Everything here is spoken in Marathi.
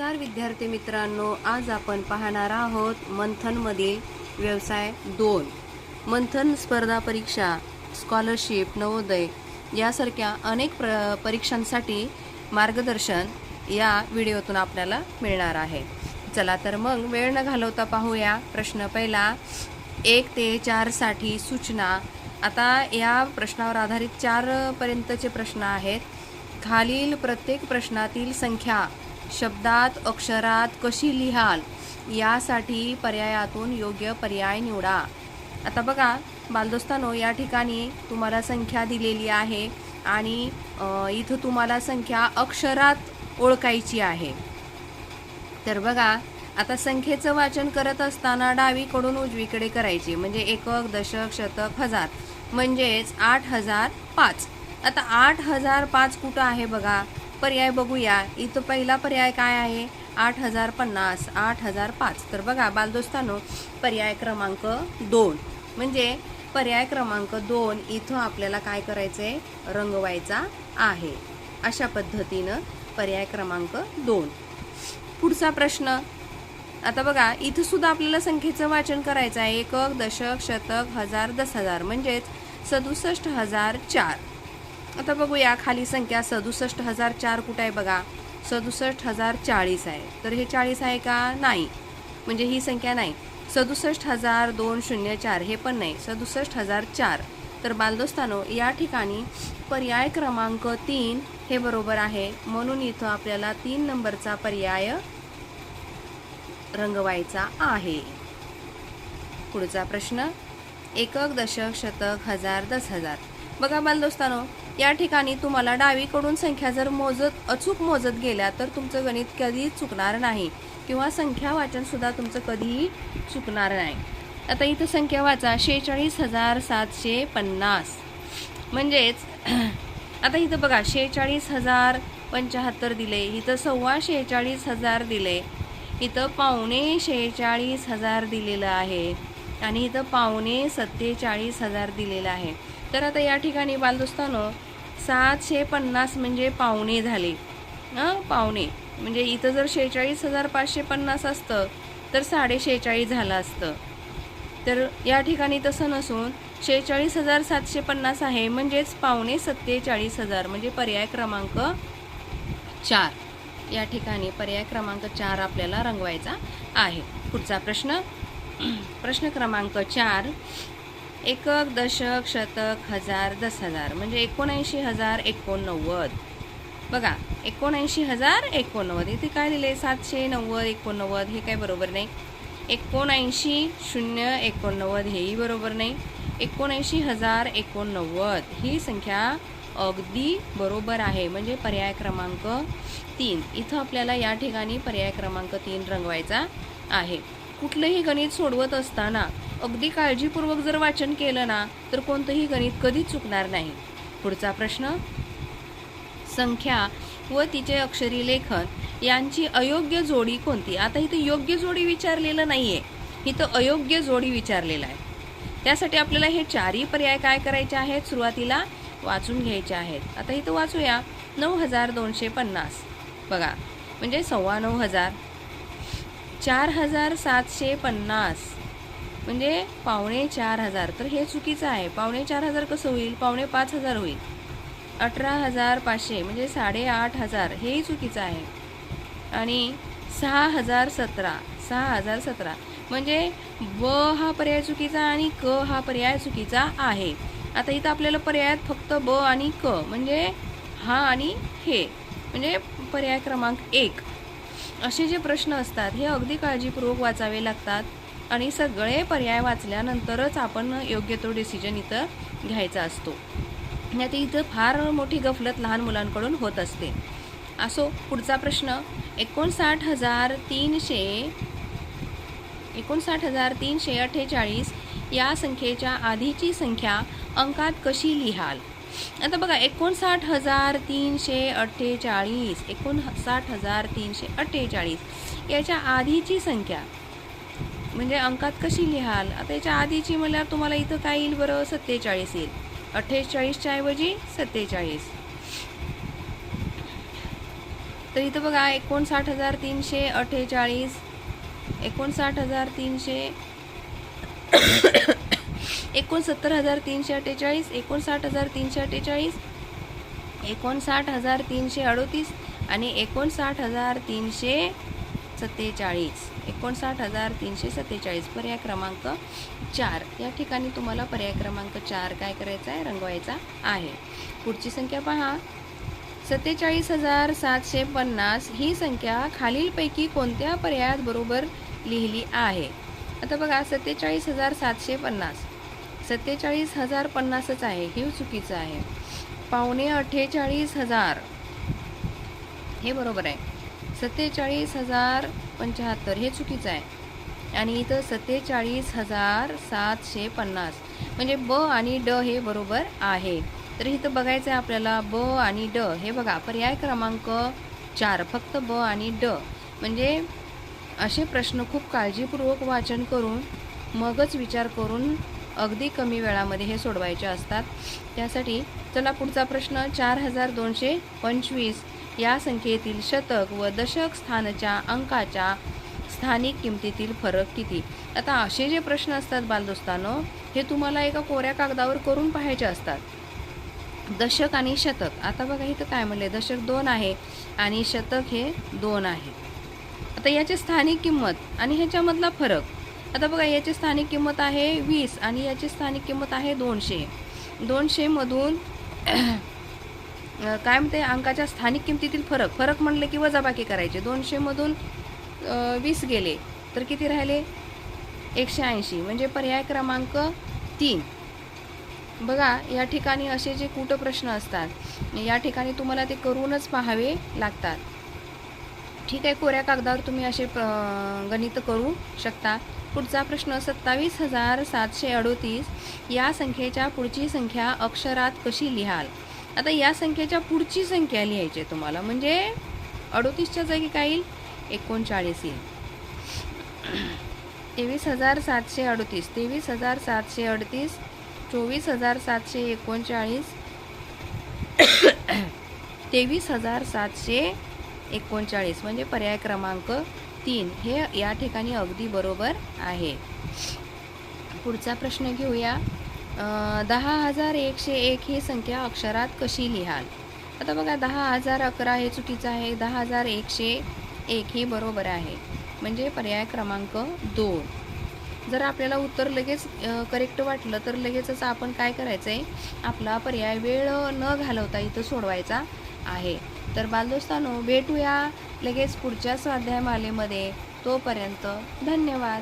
नमस्कार विद्यार्थी मित्रांनो, आज आपण पाहणार आहोत मंथनमधील व्यवसाय 2. मंथन स्पर्धा परीक्षा, स्कॉलरशिप, नवोदय यासारख्या अनेक परीक्षांसाठी मार्गदर्शन या व्हिडिओतून आपल्याला मिळणार आहे. चला तर मग वेळ न घालवता पाहूया. प्रश्न पहिला, 1 ते 4 साठी सूचना. आता या प्रश्नावर आधारित 4 पर्यंतचे प्रश्न आहेत. खालील प्रत्येक प्रश्नातील संख्या शब्दात अक्षरात कशी लिहाल यासाठी पर्यायातून योग्य पर्याय निवडा. आता बघा बालदोस्तांनो, या ठिकाणी तुम्हाला संख्या दिलेली आहे आणि इथं तुम्हाला संख्या अक्षरात ओळखायची आहे. तर बघा, आता संख्येचं वाचन करत असताना डावीकडून उजवीकडे करायचे, म्हणजे एकक, दशक, शतक, हजार, म्हणजेच 8005. आता 8005 कुठं आहे बघा, पर्याय बघूया. इथं पहिला पर्याय काय आहे, 8050, 8005. तर बघा बालदोस्तांनो, पर्याय क्रमांक 2 म्हणजे पर्याय क्रमांक 2 इथं आपल्याला काय करायचंय, रंगवायचा आहे. अशा पद्धतीनं पर्याय क्रमांक 2. पुढचा प्रश्न. आता बघा इथं सुद्धा आपल्याला संख्येचं वाचन करायचं आहे. एकक, दशक, शतक, हजार, 10,000, म्हणजेच 67,004. आता बघूया खाली संख्या 67,004 कुठं आहे बघा, 67,040 आहे. तर हे 40 आहे का, नाही, म्हणजे ही संख्या नाही. 67,204 हे पण नाही, 67,004. तर बालदोस्तानो, या ठिकाणी पर्याय क्रमांक 3 हे बरोबर आहे. म्हणून इथं आपल्याला 3 नंबरचा पर्याय रंगवायचा आहे. पुढचा प्रश्न, एकक, दशक, शतक, हजार, 10,000. बघा बालदोस्तानो, या ठिकाणी तुम्हाला डावीकडून संख्या जर अचूक मोजत गेल्या तर तुमचं गणित कधीच चुकणार नाही, किंवा संख्या वाचन सुद्धा तुमचं कधीही चुकणार नाही. आता इथं संख्या वाचा, 46,750, म्हणजेच आता इथं बघा 46,075 दिले, इथं 46,000 दिले, इथं 46,000 दिलेलं आहे, आणि इथं 47,000 दिलेलं आहे. तर आता या ठिकाणी बालदोस्तानो 750 म्हणजे पावणे झाले. पावणे म्हणजे इथं जर 46,550 असतं तर 46.5 झालं असतं. तर या ठिकाणी तसं नसून 46,750 आहे, म्हणजेच 47,000, म्हणजे पर्याय क्रमांक 4. या ठिकाणी पर्याय क्रमांक 4 आपल्याला रंगवायचा आहे. पुढचा प्रश्न. प्रश्न क्रमांक 4, एकक, दशक, शतक, हजार, 10,000, म्हणजे 79,089. बघा 79,089, इथे काय लिहिले, 790,89, हे काय बरोबर नाही. 79,089 हेही बरोबर नाही. 79,089 ही संख्या अगदी बरोबर आहे, म्हणजे पर्याय क्रमांक 3. इथं आपल्याला या ठिकाणी पर्याय क्रमांक 3 रंगवायचा आहे. कुठलंही गणित सोडवत असताना अगदी काळजीपूर्वक जर वाचन केलं ना तर कोणतंही गणित कधीच चुकणार नाही. पुढचा प्रश्न, संख्या व तिचे अक्षरी लेखन यांची अयोग्य जोडी कोणती. आता इथं योग्य जोडी विचारलेलं नाहीये, इथं अयोग्य जोडी विचारलेलं आहे. त्यासाठी आपल्याला हे 4ही पर्याय काय करायचे आहेत, सुरुवातीला वाचून घ्यायचे आहेत. आता इथं वाचूया. 9,250 बघा, म्हणजे 9,1500. 4,750 म्हणजे 4,500. तर हे चुकीचं आहे. 4,500 कसं होईल, 5,500 होईल. 18,500 म्हणजे 8,500, हेही चुकीचं आहे. आणि 6,017 म्हणजे ब हा पर्याय चुकीचा आणि क हा पर्याय चुकीचा आहे. आता इथं आपल्याला पर्यायात फक्त ब आणि क, म्हणजे हा आणि हे, म्हणजे पर्याय क्रमांक 1. असे जे प्रश्न असतात हे अगदी काळजीपूर्वक वाचावे लागतात, आणि सगळे पर्याय वाचल्यानंतरच आपण योग्य तो डिसिजन इथं घ्यायचा असतो. आता इथं फार मोठी गफलत लहान मुलांकडून होत असते. असो, पुढचा प्रश्न. 59,348 या संख्येच्या आधीची संख्या अंकात कशी लिहाल. आता बघा 59,348, 59,348 याच्या आधीची संख्या म्हणजे अंकात कशी लिहाल. आता याच्या आधीची म्हणल्यावर तुम्हाला इथं काय येईल बरं, 47 येईल. 48च्या ऐवजी 47. तर इथं बघा 59,348, 59,300, 69,348, 59,348, 59,338 आणि 59,347, 59,347 पर्याय क्रमांक 4. या ठिकाणी तुम्हाला पर्याय क्रमांक 4 काय करायचा आहे, रंगवायचा आहे. पुढची संख्या पहा. 47,750 ही संख्या खालीलपैकी कोणत्या पर्यायात बरोबर लिहिली आहे. आता बघा 47,750, 47,050च आहे, हे चुकीचं आहे. 48,000 हे बरोबर आहे. 47,075 हे चुकीचं आहे. आणि इथं 47,750 म्हणजे ब आणि ड हे बरोबर आहे. तर इथं बघायचं आहे आपल्याला ब आणि ड हे बघा पर्याय क्रमांक 4 फक्त ब आणि ड. म्हणजे असे प्रश्न खूप काळजीपूर्वक वाचन करून मगच विचार करून अगदी कमी वेळामध्ये हे सोडवायचे असतात. त्यासाठी चला पुढचा प्रश्न. 4,225 या संख्येतील शतक व दशक स्थानच्या अंकाच्या स्थानिक किमतीतील फरक किती. आता असे जे प्रश्न असतात बालदोस्तांनो, हे तुम्हाला एका कोऱ्या कागदावर करून पाहायचे असतात. दशक आणि शतक. आता बघा इथं काय म्हणले, दशक 2 आहे आणि शतक हे 2 आहे. आता याची स्थानिक किंमत आणि ह्याच्यामधला फरक. आता बघा याची स्थानिक किंमत आहे 20 आणि याची स्थानिक किंमत आहे 200. 200 मधून काय म्हणते, अंकाच्या स्थानिक किमतीतील फरक म्हणले की वजाबाकी करायचे. 200 मधून 20 गेले तर किती राहिले, 180. म्हणजे पर्याय क्रमांक 3. बघा या ठिकाणी असे जे कुठं प्रश्न असतात, या ठिकाणी तुम्हाला ते करूनच पाहावे लागतात. ठीक आहे, कोऱ्या कागदावर तुम्ही असे गणित करू शकता. पुढचा प्रश्न. 27,738 या संख्येच्या पुढची संख्या अक्षरात कशी लिहाल. आता या संख्येच्या पुढची संख्या लिहायची तुम्हाला, म्हणजे 38च्या जागी काय येईल, 39 येईल. 23,738, 23,738, 24,739, 23,739 म्हणजे पर्याय क्रमांक 3 हे या ठिकाणी अगदी बरोबर आहे. पुढचा प्रश्न घेऊया. 10,101 ही संख्या अक्षरात कशी लिहाल. आता बघा 10,011 हे चुकीचं आहे. 10,101 ही बरोबर आहे, म्हणजे पर्याय क्रमांक 2. जर आपल्याला उत्तर लगेच करेक्ट वाटलं तर लगेचच आपण काय करायचं आहे, आपला पर्याय वेळ न घालवता इथं सोडवायचा आहे. तर बालदोस्तांनो भेटूया लगेच पुढच्या स्वाध्यायमालेमध्ये. तोपर्यंत धन्यवाद.